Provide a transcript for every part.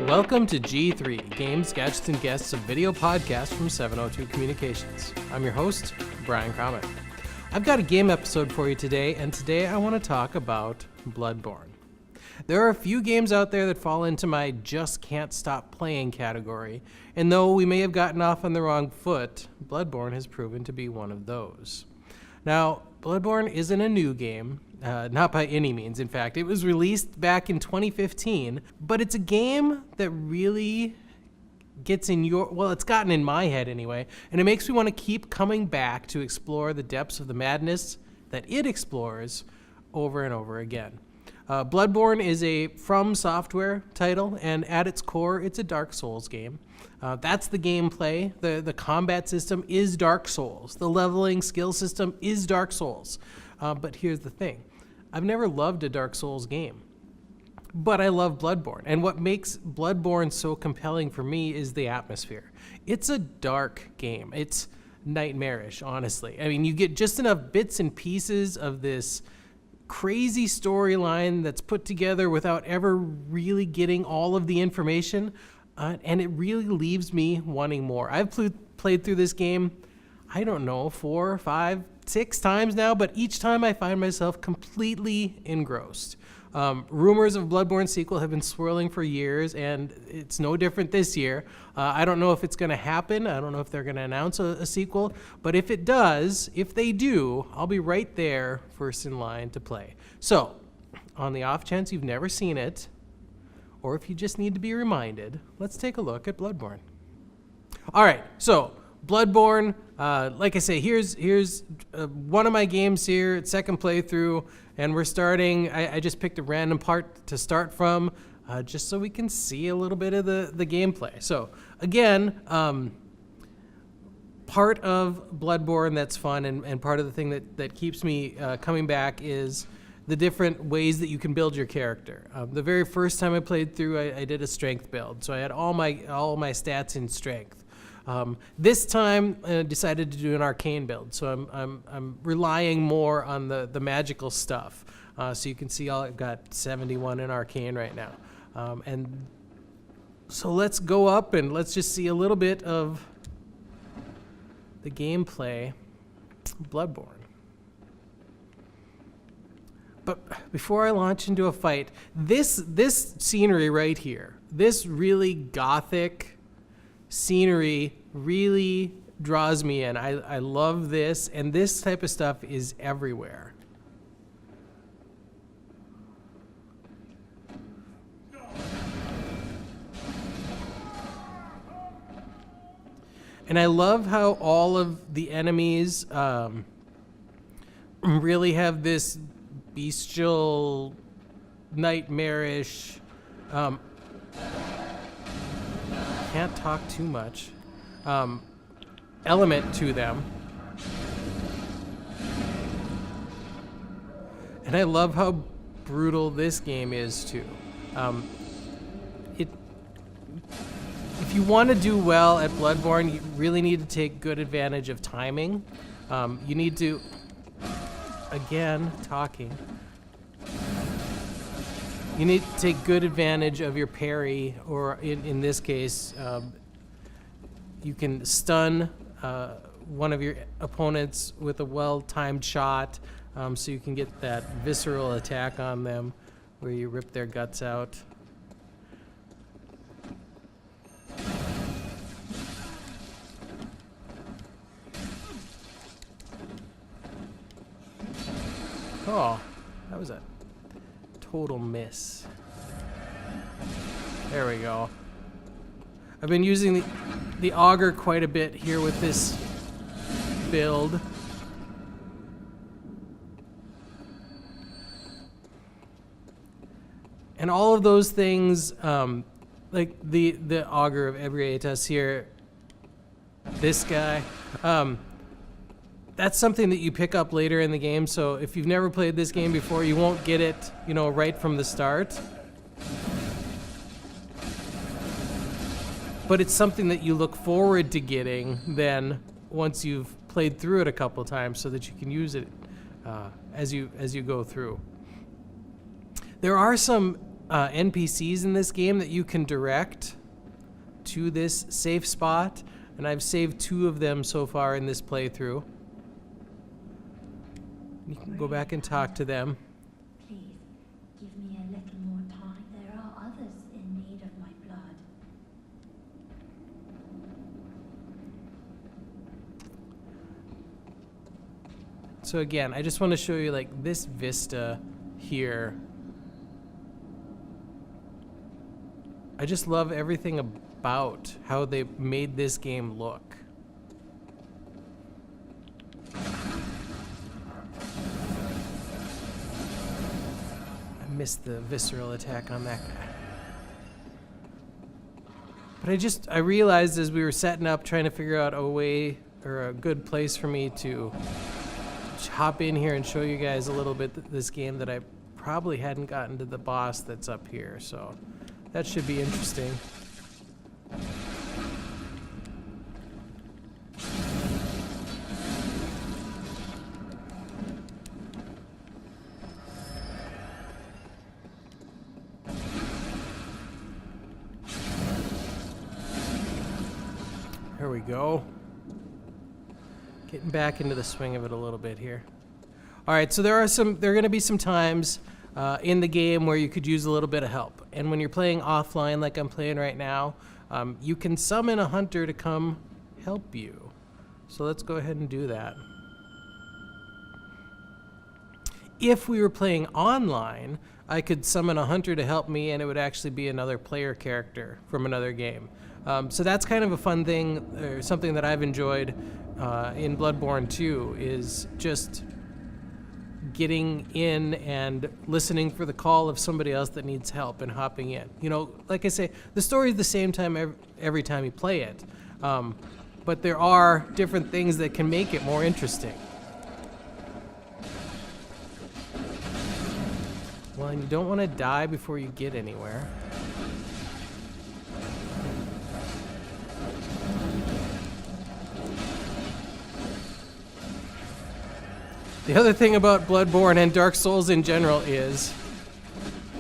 Welcome to G3, Games, Gadgets, and Guests, a video podcast from 702 Communications. I'm your host, Brian Crommett. I've got a game episode for you today, and today I want to talk about Bloodborne. There are a few games out there that fall into my just can't stop playing category, and though we may have gotten off on the wrong foot, Bloodborne has proven to be one of those. Now, Bloodborne isn't a new game, not by any means. In fact, it was released back in 2015, but it's a game that really gets in it's gotten in my head anyway, and it makes me want to keep coming back to explore the depths of the madness that it explores over and over again. Bloodborne is a From Software title, and at its core, it's a Dark Souls game. That's the gameplay. The combat system is Dark Souls. The leveling skill system is Dark Souls. But here's the thing. I've never loved a Dark Souls game, but I love Bloodborne. And what makes Bloodborne so compelling for me is the atmosphere. It's a dark game. It's nightmarish, honestly. I mean, you get just enough bits and pieces of this crazy storyline that's put together without ever really getting all of the information, and it really leaves me wanting more. I've played through this game, I don't know, 4, 5, 6 times now, but each time I find myself completely engrossed. Rumors of Bloodborne sequel have been swirling for years, and it's no different this year. I don't know if it's going to happen. I don't know if they're going to announce a sequel, but if it does, if they do, I'll be right there first in line to play. So, on the off chance you've never seen it, or if you just need to be reminded, let's take a look at Bloodborne. All right, so Bloodborne, like I say, here's one of my games here, second playthrough, and we're starting. I just picked a random part to start from, just so we can see a little bit of the gameplay. So again, part of Bloodborne that's fun and part of the thing that keeps me coming back is the different ways that you can build your character. The very first time I played through, I did a strength build, so I had all my stats in strength. This time I decided to do an arcane build, so I'm relying more on the magical stuff. So you can see I've got 71 in arcane right now. And so let's go up and let's just see a little bit of the gameplay of Bloodborne. But before I launch into a fight, this scenery right here, this really gothic scenery really draws me in. I love this, and this type of stuff is everywhere. And I love how all of the enemies really have this bestial, nightmarish, can't talk too much, element to them. And I love how brutal this game is too. If you want to do well at Bloodborne, you really need to take good advantage of timing. You need to, again, talking. You need to take good advantage of your parry, or in this case, you can stun one of your opponents with a well-timed shot, so you can get that visceral attack on them, where you rip their guts out. Oh, that was a total miss. There we go. I've been using the auger quite a bit here with this build. And all of those things, like the auger of Ebrietas here, this guy, that's something that you pick up later in the game. So if you've never played this game before, you won't get it, right from the start. But it's something that you look forward to getting then once you've played through it a couple times, so that you can use it as you go through. There are some NPCs in this game that you can direct to this safe spot, and I've saved 2 of them so far in this playthrough. You can go back and talk to them. Please, give me a little more time. There are others in need of my blood. So again, I just want to show you like this vista here. I just love everything about how they made this game look. I missed the visceral attack on that guy. But I realized as we were setting up, trying to figure out a way or a good place for me to hop in here and show you guys a little bit this game, that I probably hadn't gotten to the boss that's up here. So that should be interesting. There we go. Getting back into the swing of it a little bit here. All right, so there are going to be some times in the game where you could use a little bit of help. And when you're playing offline like I'm playing right now, you can summon a hunter to come help you. So let's go ahead and do that. If we were playing online, I could summon a hunter to help me, and it would actually be another player character from another game. So that's kind of a fun thing, or something that I've enjoyed in Bloodborne 2, is just getting in and listening for the call of somebody else that needs help and hopping in. You know, like I say, the story is the same time every time you play it, but there are different things that can make it more interesting. Well, and you don't want to die before you get anywhere. The other thing about Bloodborne and Dark Souls in general is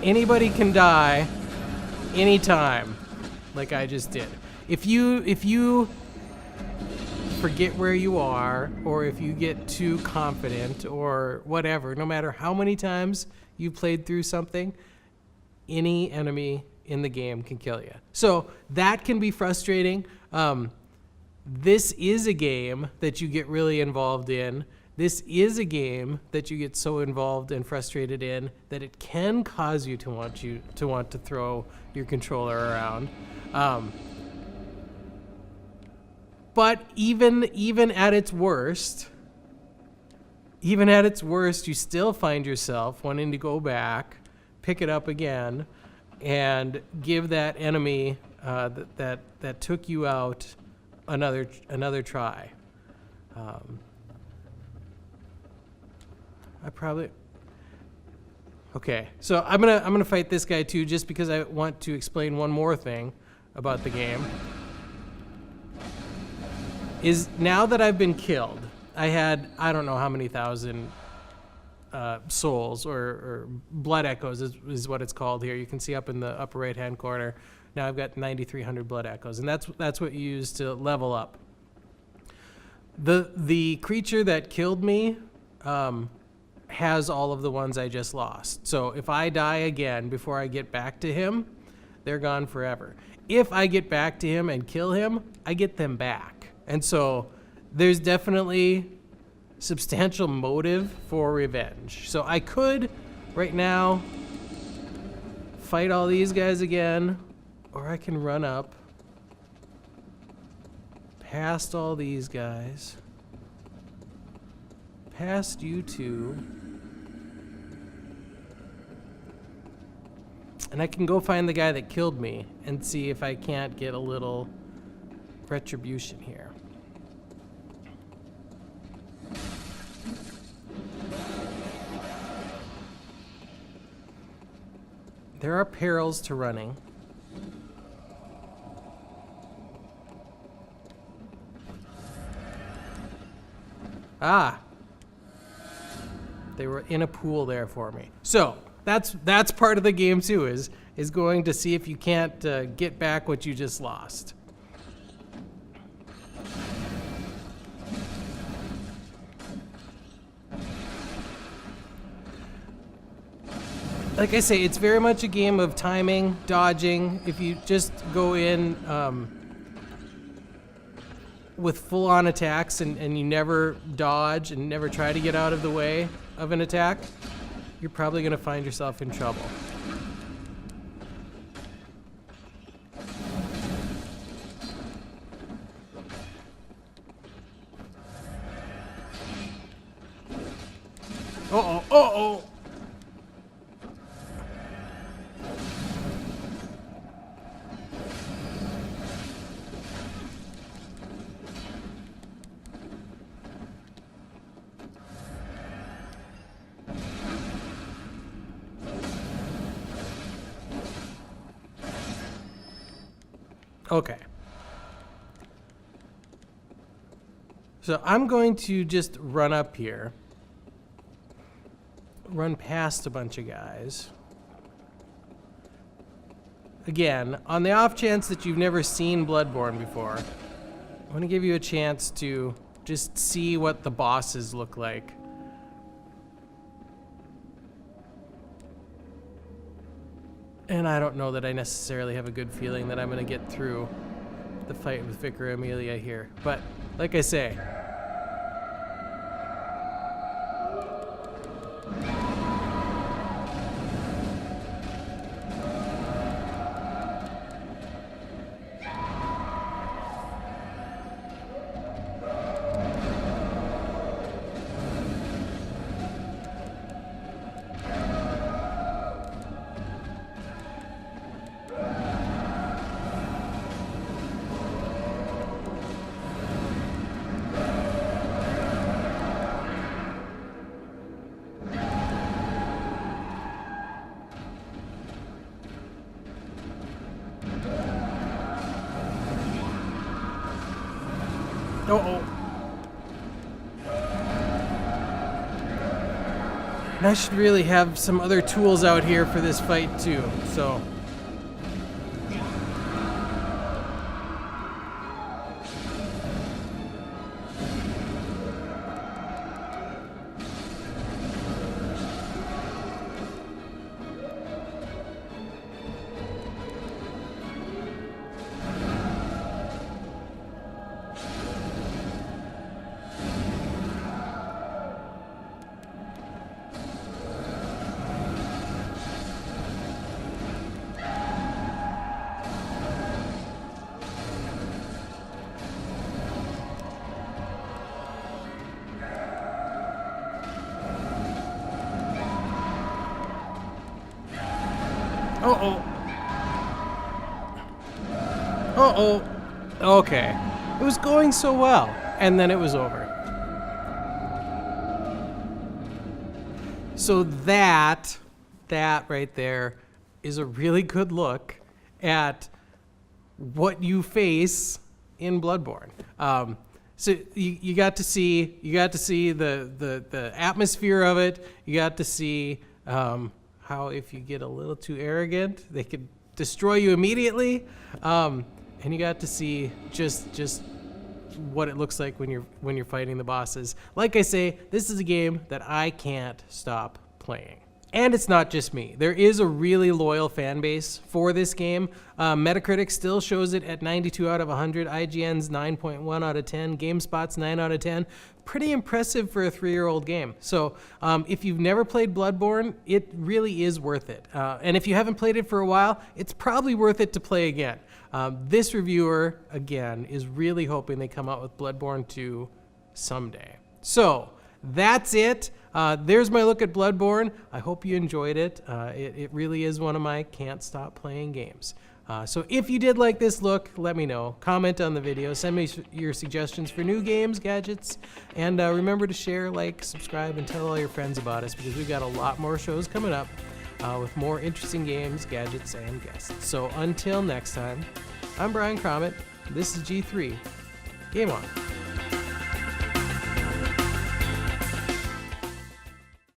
anybody can die anytime, like I just did. If you forget where you are, or if you get too confident or whatever, no matter how many times you played through something, any enemy in the game can kill you. So that can be frustrating. This is a game that you get really involved in. This is a game that you get so involved and frustrated in that it can cause you to want to throw your controller around. But even at its worst, you still find yourself wanting to go back, pick it up again, and give that enemy that took you out another try. Okay, so I'm gonna fight this guy too, just because I want to explain one more thing about the game. Is now that I've been killed, I had, I don't know how many thousand souls or blood echoes is what it's called here. You can see up in the upper right hand corner. Now I've got 9,300 blood echoes, and that's what you use to level up. The creature that killed me has all of the ones I just lost. So if I die again before I get back to him, they're gone forever. If I get back to him and kill him, I get them back. And so there's definitely substantial motive for revenge. So I could, right now, fight all these guys again, or I can run up past all these guys, past you two, and I can go find the guy that killed me and see if I can't get a little retribution here. There are perils to running. Ah! They were in a pool there for me. So, that's part of the game too, is going to see if you can't get back what you just lost. Like I say, it's very much a game of timing, dodging. If you just go in with full-on attacks and you never dodge and never try to get out of the way of an attack, you're probably going to find yourself in trouble. Uh-oh, uh-oh! Okay. So I'm going to just run up here, run past a bunch of guys. Again, on the off chance that you've never seen Bloodborne before, I want to give you a chance to just see what the bosses look like. And I don't know that I necessarily have a good feeling that I'm going to get through the fight with Vicar Amelia here. But, like I say, uh-oh. And I should really have some other tools out here for this fight too, so. Uh-oh. Uh-oh. Okay. It was going so well, and then it was over. So that right there is a really good look at what you face in Bloodborne. So you got to see the atmosphere of it. You got to see how if you get a little too arrogant, they could destroy you immediately. And you got to see just what it looks like when you're fighting the bosses. Like I say, this is a game that I can't stop playing. And it's not just me. There is a really loyal fan base for this game. Metacritic still shows it at 92 out of 100. IGN's 9.1 out of 10. GameSpot's 9 out of 10. Pretty impressive for a 3-year-old game. So if you've never played Bloodborne, it really is worth it. And if you haven't played it for a while, it's probably worth it to play again. This reviewer, again, is really hoping they come out with Bloodborne 2 someday. So that's it. There's my look at Bloodborne. I hope you enjoyed it. It really is one of my can't stop playing games. So if you did like this look, let me know. Comment on the video. Send me your suggestions for new games, gadgets, and remember to share, like, subscribe, and tell all your friends about us because we've got a lot more shows coming up with more interesting games, gadgets, and guests. So until next time, I'm Brian Crommett. This is G3. Game on.